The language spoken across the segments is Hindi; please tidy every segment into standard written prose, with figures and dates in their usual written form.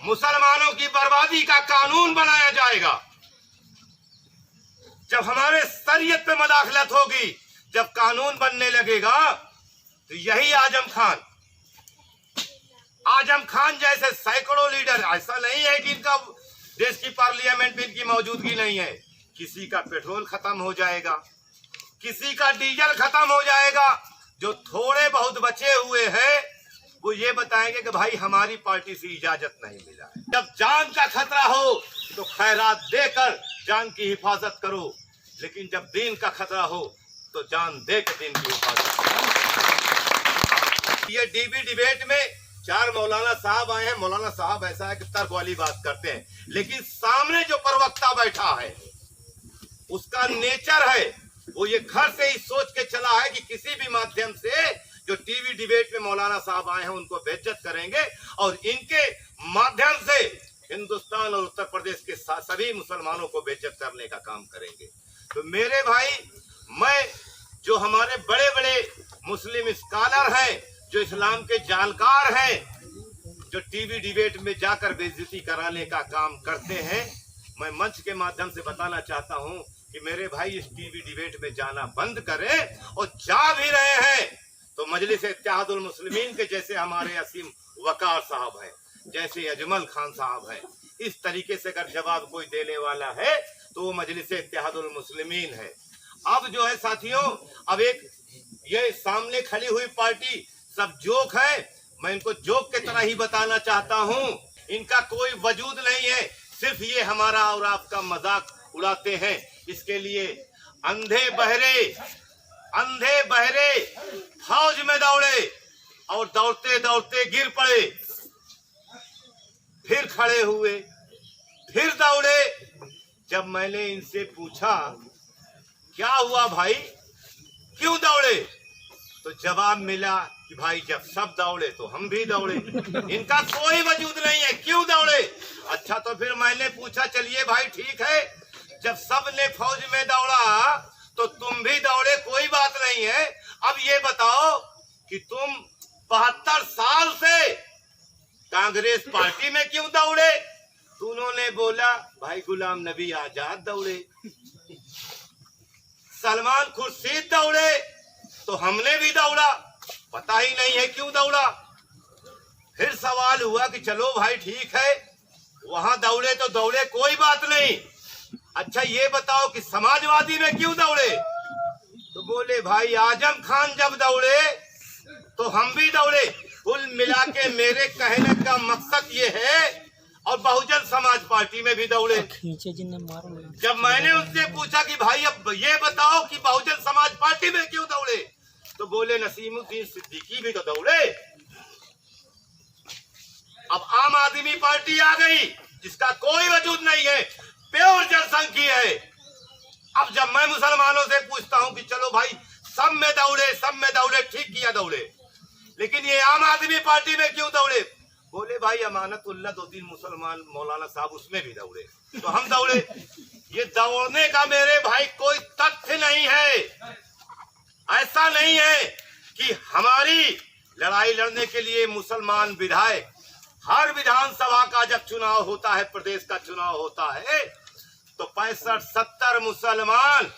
मुसलमानों की बर्बादी का कानून बनाया जाएगा। जब हमारे शरीयत पे मदाखलत होगी, जब कानून बनने लगेगा, तो यही आजम खान जैसे सैकड़ों लीडर, ऐसा नहीं है कि इनका देश की पार्लियामेंट में इनकी मौजूदगी नहीं है। किसी का पेट्रोल खत्म हो जाएगा, किसी का डीजल खत्म हो जाएगा। जो थोड़े बहुत बचे हुए हैं वो ये बताएंगे कि भाई हमारी पार्टी से इजाजत नहीं मिला है। जब जान का खतरा हो तो खैरात देकर जान की हिफाजत करो, लेकिन जब दीन का खतरा हो तो जान देकर दीन की हिफाजत करो। ये डीबी डिबेट में 4 मौलाना साहब आए हैं। मौलाना साहब ऐसा है कि तर्क वाली बात करते हैं, लेकिन सामने जो प्रवक्ता बैठा है उसका नेचर है, वो ये घर से ही सोच के चला है कि किसी भी माध्यम से जो टीवी डिबेट में मौलाना साहब आए हैं उनको बेइज्जत करेंगे और इनके माध्यम से हिंदुस्तान और उत्तर प्रदेश के सभी मुसलमानों को बेइज्जत करने का काम करेंगे। तो मेरे भाई, मैं जो हमारे बड़े बड़े मुस्लिम स्कॉलर हैं, जो इस्लाम के जानकार हैं, जो टीवी डिबेट में जाकर बेइज्जती कराने का काम करते हैं, मैं मंच के माध्यम से बताना चाहता हूं कि मेरे भाई इस टीवी डिबेट में जाना बंद करें, और जा भी रहे हैं तो मजलिस इत्तेहादुल मुस्लिमीन के जैसे हमारे असीम वकार साहब हैं, जैसे अजमल खान साहब हैं, इस तरीके से अगर जवाब कोई देने वाला है तो वो मजलिस इत्तेहादुल मुस्लिमीन है। अब जो है साथियों, अब एक ये सामने खड़ी हुई पार्टी सब जोक है, मैं इनको जोक के तरह ही बताना चाहता हूं। इनका कोई वजूद नहीं है, सिर्फ ये हमारा और आपका मजाक उड़ाते हैं। इसके लिए अंधे बहरे फौज में दौड़े और दौड़ते दौड़ते गिर पड़े, फिर खड़े हुए, फिर दौड़े। जब मैंने इनसे पूछा क्या हुआ भाई, क्यों दौड़े, तो जवाब मिला कि भाई जब सब दौड़े तो हम भी दौड़े। इनका कोई वजूद नहीं है, क्यों दौड़े। अच्छा, तो फिर मैंने पूछा चलिए भाई ठीक है, जब सब ने फौज में दौड़ा तो तुम भी दौड़े, कोई बात नहीं है। अब ये बताओ कि तुम 72 साल से कांग्रेस पार्टी में क्यों दौड़े। तो उन्होंने बोला भाई गुलाम नबी आजाद दौड़े, सलमान खुर्शीद दौड़े, तो हमने भी दौड़ा, पता ही नहीं है क्यों दौड़ा। फिर सवाल हुआ कि चलो भाई ठीक है, वहां दौड़े तो दौड़े, कोई बात नहीं। अच्छा ये बताओ कि समाजवादी में क्यों दौड़े। तो बोले भाई आजम खान जब दौड़े तो हम भी दौड़े। कुल मिला के मेरे कहने का मकसद ये है, और बहुजन समाज पार्टी में भी दौड़े। जब मैंने उनसे पूछा कि भाई अब ये बताओ कि बहुजन समाज पार्टी में क्यों दौड़े, तो बोले नसीमुद्दीन सिद्दीकी भी तो दौड़े। अब आम आदमी पार्टी आ गई जिसका कोई वजूद नहीं है, प्योर जनसंघी है। अब जब मैं मुसलमानों से पूछता हूं कि चलो भाई सब में दौड़े, ठीक किया दौड़े, लेकिन ये आम आदमी पार्टी में क्यों दौड़े, बोले भाई अमानतुल्लाह 2-3 मुसलमान मौलाना साहब उसमें भी दौड़े तो हम दौड़े। ये दौड़ने का मेरे भाई कोई तथ्य नहीं है। ऐसा नहीं है कि हमारी लड़ाई लड़ने के लिए मुसलमान विधायक, हर विधानसभा का जब चुनाव होता है, प्रदेश का चुनाव होता है, तो 65-70 मुसलमान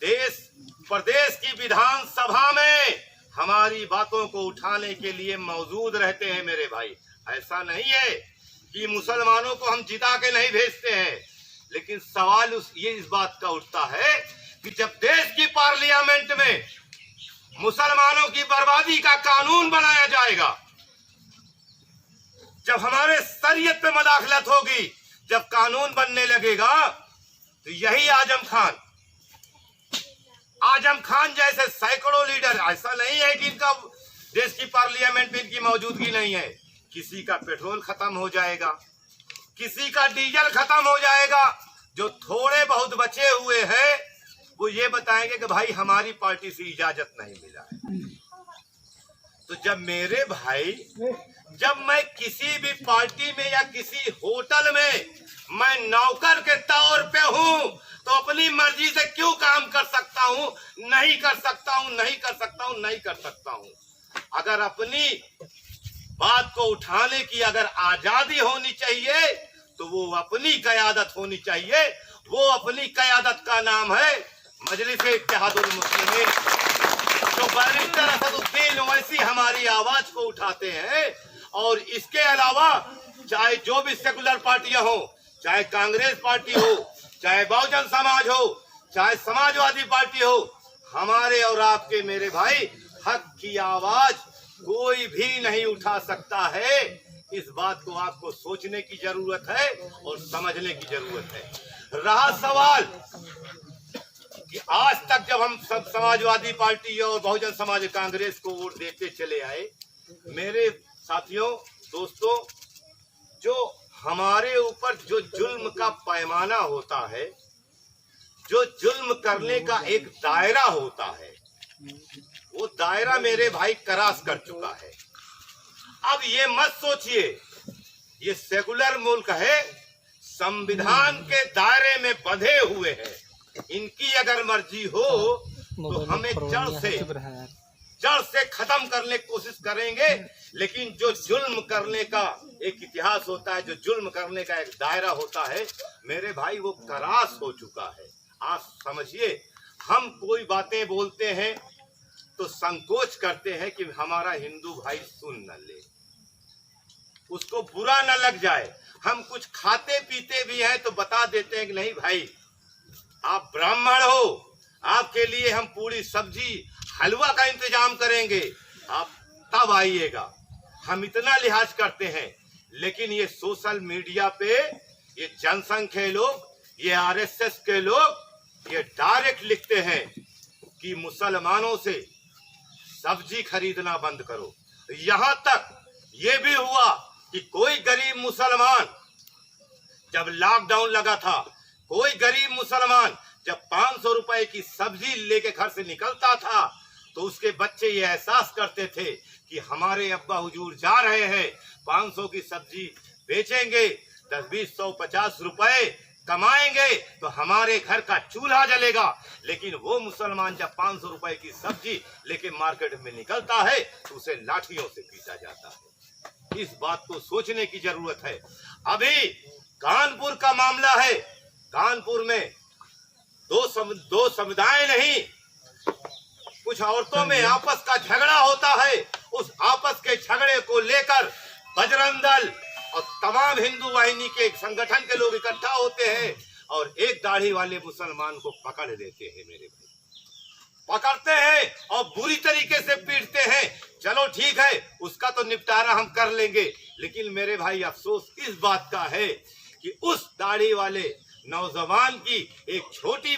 प्रदेश की विधानसभा में हमारी बातों को उठाने के लिए मौजूद रहते हैं मेरे भाई। ऐसा नहीं है कि मुसलमानों को हम जिता के नहीं भेजते हैं, लेकिन सवाल इस बात का उठता है कि जब देश की पार्लियामेंट में मुसलमानों की बर्बादी का कानून बनाया जाएगा, जब हमारे शरीयत पे मदाखलत होगी, जब कानून बनने लगेगा, तो यही आजम खान जैसे सैकड़ों लीडर, ऐसा नहीं है कि इनका देश की पार्लियामेंट में इनकी मौजूदगी नहीं है। किसी का पेट्रोल खत्म हो जाएगा, किसी का डीजल खत्म हो जाएगा। जो थोड़े बहुत बचे हुए हैं वो ये बताएंगे कि भाई हमारी पार्टी से इजाजत नहीं मिला है। तो जब मेरे भाई, जब मैं किसी भी पार्टी में या किसी होटल में मैं नौकर के तौर पे हूं, तो अपनी मर्जी से क्यों काम कर सकता हूं, नहीं कर सकता हूं। अगर अपनी बात को उठाने की अगर आजादी होनी चाहिए तो वो अपनी क़यादत होनी चाहिए। वो अपनी क़यादत का नाम है मजलिस-ए-इत्तेहादुल मुस्लिमीन। तो बैरिस्टर असदुद्दीन ओवैसी हमारी आवाज को उठाते हैं। और इसके अलावा चाहे जो भी सेकुलर पार्टियां हो, चाहे कांग्रेस पार्टी हो, चाहे बहुजन समाज हो, चाहे समाजवादी पार्टी हो, हमारे और आपके मेरे भाई हक की आवाज कोई भी नहीं उठा सकता है। इस बात को आपको सोचने की जरूरत है और समझने की जरूरत है। रहा सवाल कि आज तक जब हम सब समाजवादी पार्टी और बहुजन समाज कांग्रेस को वोट देते चले आए, मेरे साथियों दोस्तों, जो हमारे ऊपर जो जुल्म का पैमाना होता है, जो जुल्म करने का एक दायरा होता है, वो दायरा मेरे भाई क्रॉस कर चुका है। अब ये मत सोचिए ये सेकुलर मुल्क है, संविधान के दायरे में बंधे हुए हैं। इनकी अगर मर्जी हो तो हमें जड़ से खत्म करने की कोशिश करेंगे। लेकिन जो जुल्म करने का एक इतिहास होता है, जो जुल्म करने का एक दायरा होता है, मेरे भाई वो क्रॉस हो चुका है। आप समझिए, हम कोई बातें बोलते हैं तो संकोच करते हैं कि हमारा हिंदू भाई सुन न ले, उसको बुरा न लग जाए। हम कुछ खाते पीते भी हैं तो बता देते हैं कि नहीं भाई आप ब्राह्मण हो, आपके लिए हम पूरी सब्जी हलवा का इंतजाम करेंगे, आप तब आइएगा। हम इतना लिहाज करते हैं। लेकिन ये सोशल मीडिया पे ये जनसंघ के लोग, ये आरएसएस के लोग ये डायरेक्ट लिखते हैं कि मुसलमानों से सब्जी खरीदना बंद करो। यहां तक ये भी हुआ कि कोई गरीब मुसलमान, जब लॉकडाउन लगा था, कोई गरीब मुसलमान जब 500 रुपए की सब्जी लेके घर से निकलता था तो उसके बच्चे ये एहसास करते थे कि हमारे अब्बा हुजूर जा रहे हैं, 500 की सब्जी बेचेंगे, 10, 20, 100, 50 रुपए कमाएंगे तो हमारे घर का चूल्हा जलेगा। लेकिन वो मुसलमान जब 500 रुपए की सब्जी लेके मार्केट में निकलता है तो उसे लाठियों से पीटा जाता है। इस बात को सोचने की जरूरत है। अभी कानपुर का मामला है, कानपुर में दो समुदाय नहीं, कुछ औरतों में आपस का झगड़ा होता है। उस आपस के झगड़े को लेकर बजरंग दल और तमाम हिंदू वाहिनी के संगठन के लोग इकट्ठा होते हैं और एक दाढ़ी वाले मुसलमान को पकड़ लेते हैं। मेरे भाई पकड़ते हैं और बुरी तरीके से पीटते हैं। चलो ठीक है, उसका तो निपटारा हम कर लेंगे। लेकिन मेरे भाई अफसोस इस बात का है कि उस दाढ़ी वाले नौजवान की एक छोटी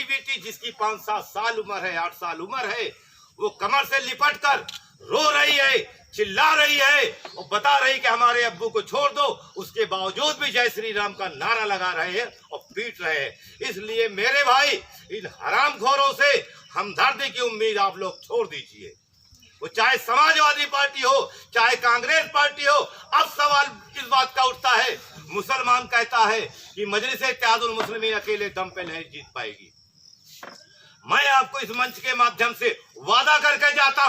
बेटी जिसकी 5-7 साल उम्र है, 8 साल उम्र है, वो कमर से लिपट कर रो रही है, चिल्ला रही है और बता रही कि हमारे अब्बू को छोड़ दो। उसके बावजूद भी जय श्री राम का नारा लगा रहे हैं और पीट रहे हैं। इसलिए मेरे भाई इन हरामखोरों से हमदर्दी की उम्मीद आप लोग छोड़ दीजिए। वो चाहे समाजवादी पार्टी हो, चाहे कांग्रेस पार्टी हो। अब सवाल इस बात का उठता है, मुसलमान कहता है कि मजलिस-ए-इत्तेहादुल मुस्लिमीन अकेले दम पे नहीं जीत पाएगी। मैं आपको इस मंच के माध्यम से वादा करके जाता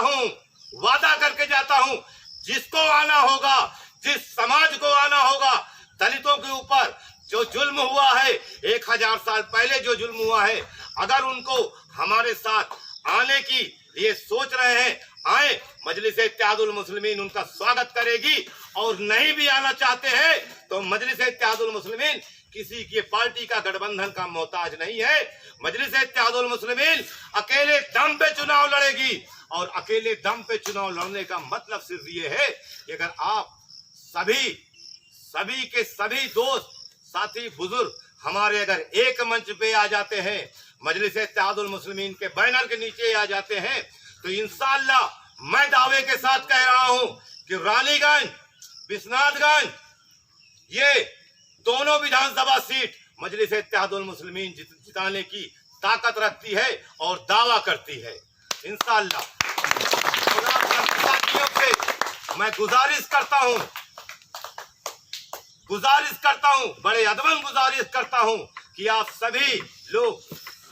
हूं, जिसको आना होगा, जिस समाज को आना होगा, दलितों के ऊपर जो जुल्म हुआ है, 1000 साल पहले जो जुल्म हुआ है, अगर उनको हमारे साथ आने की ये सोच रहे हैं, आए। मजलिस-ए-इत्तेहादुल मुस्लिमीन उनका स्वागत करेगी। और नहीं भी आना चाहते हैं तो मजलिस-ए-इत्तेहादुल मुस्लिमीन किसी की पार्टी का गठबंधन का मोहताज नहीं है। मजलिस-ए-इत्तेहादुल मुस्लिमीन अकेले दम पे चुनाव लड़ेगी। और अकेले दम पे चुनाव लड़ने का मतलब सिर्फ ये है कि अगर आप सभी के सभी दोस्त, साथी, बुजुर्ग हमारे अगर एक मंच पे आ जाते हैं, मजलिस-ए-इत्तेहादुल मुस्लिमीन के बैनर के नीचे आ जाते हैं, तो इंशाअल्लाह मैं दावे के साथ कह रहा हूं कि रानीगंज, विश्वनाथगंज, ये दोनों विधानसभा सीट मजलिस-ए-इत्तेहादुल मुस्लिमीन जिताने की ताकत रखती है और दावा करती है इंशाअल्लाह। साथियों से मैं गुजारिश करता हूं, बड़े अदबन गुजारिश करता हूं कि आप सभी लोग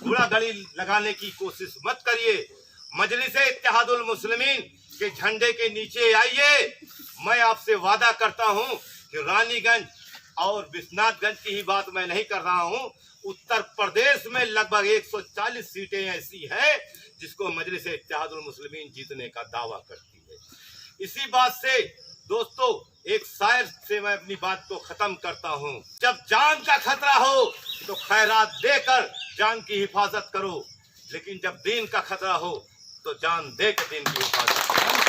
कूड़ा गली लगाने की कोशिश मत करिए। मजलिस-ए-इत्तेहादुल मुस्लिमीन के झंडे के नीचे आइए। मैं आपसे वादा करता हूं कि रानीगंज और विश्वनाथगंज की ही बात मैं नहीं कर रहा हूं, उत्तर प्रदेश में लगभग 140 सीटें ऐसी हैं जिसको मजलिस इत्तेहादुल मुस्लिमीन जीतने का दावा करती है। इसी बात से दोस्तों एक शायर से मैं अपनी बात को खत्म करता हूं। जब जान का खतरा हो तो खैरात देकर जान की हिफाजत करो, लेकिन जब दीन का खतरा हो तो जान देकर दीन की हिफाजत करो।